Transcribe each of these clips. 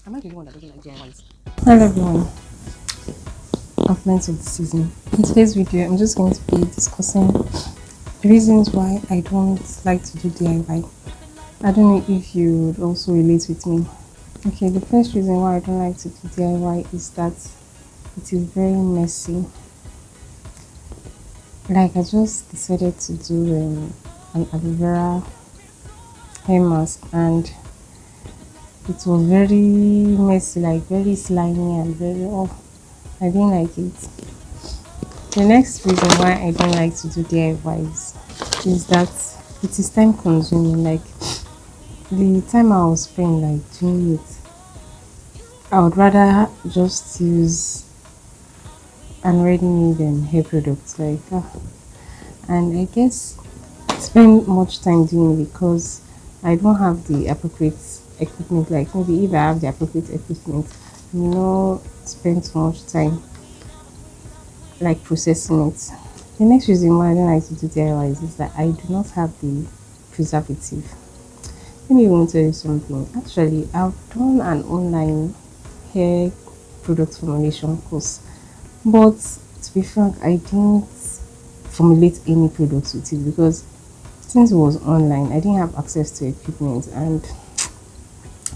Am I the only one that doesn't like DIYs? Hello everyone, compliments of the season. In today's video, I'm just going to be discussing the reasons why I don't like to do DIY. I don't know if you would also relate with me. Okay, the first reason why I don't like to do DIY is that it is very messy. Like I just decided to do an aloe vera hair mask and it was very messy, like very slimy and very I didn't like it. The next reason why I don't like to do DIYs is that it is time consuming. Like the time I will spend like doing it, I would rather just use an ready-made hair products and I guess spend much time doing it because I don't have the appropriate equipment. Like maybe if I have the appropriate equipment, spend too much time like processing it. The next reason why I don't like to do DIYs is that I do not have the preservative. Let me even tell you something. Actually, I've done an online hair product formulation course, but to be frank, I didn't formulate any products with it because since it was online, I didn't have access to equipment, and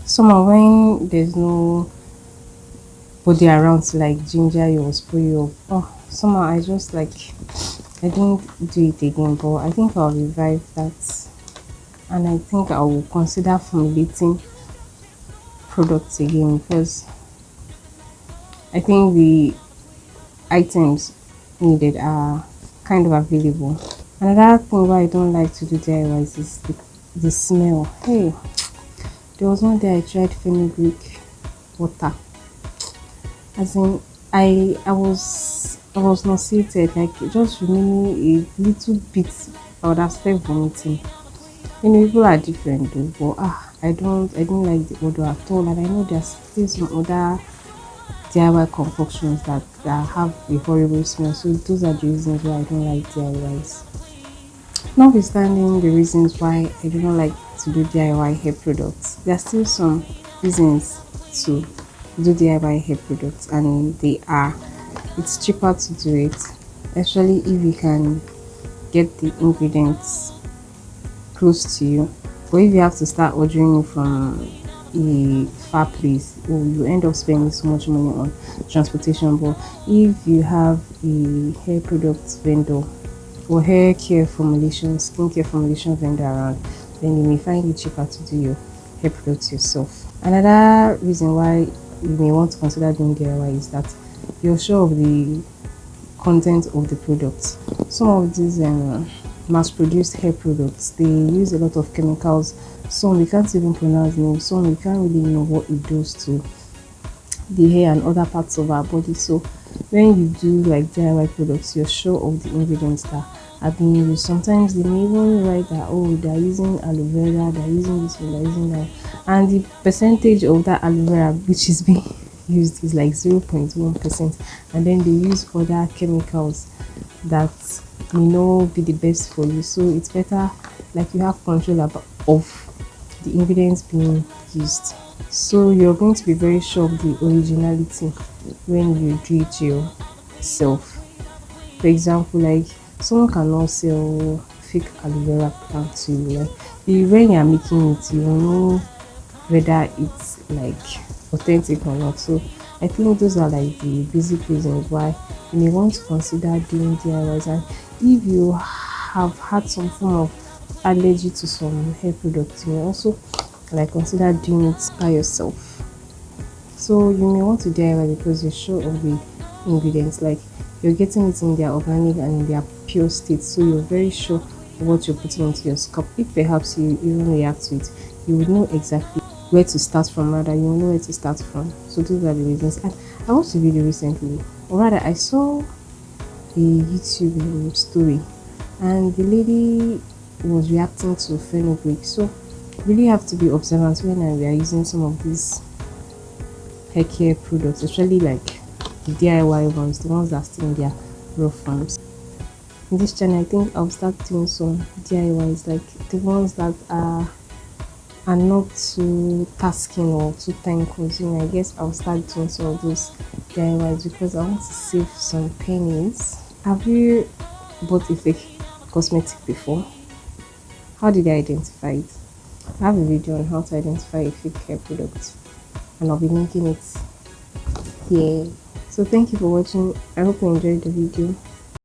somehow when there's no body around to like ginger you or spray you up, somehow I just like I didn't do it again. But I think I'll revive that, and I think I will consider formulating products again because I think the items needed are kind of available. Another thing why I don't like to do DIYs is the smell. Hey, there was one day I tried fenugreek water. As in, I was nauseated. Like just remaining a little bit, I would have started vomiting. People are different though, but I didn't like the odor at all. And I know there's still some other DIY concoctions that have a horrible smell. So those are the reasons why I don't like DIYs. Notwithstanding the reasons why I do not like to do DIY hair products, there are still some reasons to do DIY hair products, and they are it's cheaper to do it, especially if you can get the ingredients close to you. But if you have to start ordering from a far place, you end up spending so much money on transportation. But if you have a hair product vendor or hair care formulation, skincare formulation vendor around, then you may find it cheaper to do your hair products yourself. Another reason why you may want to consider doing DIY is that you're sure of the content of the product. Some of these mass-produced hair products, they use a lot of chemicals. Some we can't even pronounce names. Some we can't really know what it does to the hair and other parts of our body. So when you do like DIY products, you're sure of the ingredients that are being used. Sometimes they may even write that they're using aloe vera, they're using this one, they're using that, and the percentage of that aloe vera which is being used is like 0.1%, and then they use other chemicals that may not be the best for you. So it's better like you have control of the ingredients being used. So you're going to be very sure of the originality when you do it yourself. For example, like someone cannot sell fake aloe vera plant to you. Like when you're making it, you will know whether it's like authentic or not. So I think those are like the basic reasons why you may want to consider doing DIYs. And if you have had some form of allergy to some hair products, you may also like consider doing it by yourself. So you may want to DIY because you're sure of the ingredients, like you're getting it in their organic and in their pure state, so you're very sure of what you're putting into your scalp. If perhaps you even react to it, you would know exactly where to start from. Rather, you will know where to start from. So those are the reasons. And I watched a video recently, or rather, I saw a YouTube story, and the lady was reacting to fenugreek. So really have to be observant when we are using some of these hair care products, especially like the DIY ones, the ones that are still in their raw forms. In this channel, I think I'll start doing some DIYs, like the ones that are and not too tasking or too time consuming, I guess I'll start doing some of those DIYs because I want to save some pennies. Have you bought a fake cosmetic before? How did I identify it? I have a video on how to identify a fake hair product, and I'll be linking it here. So thank you for watching. I hope you enjoyed the video.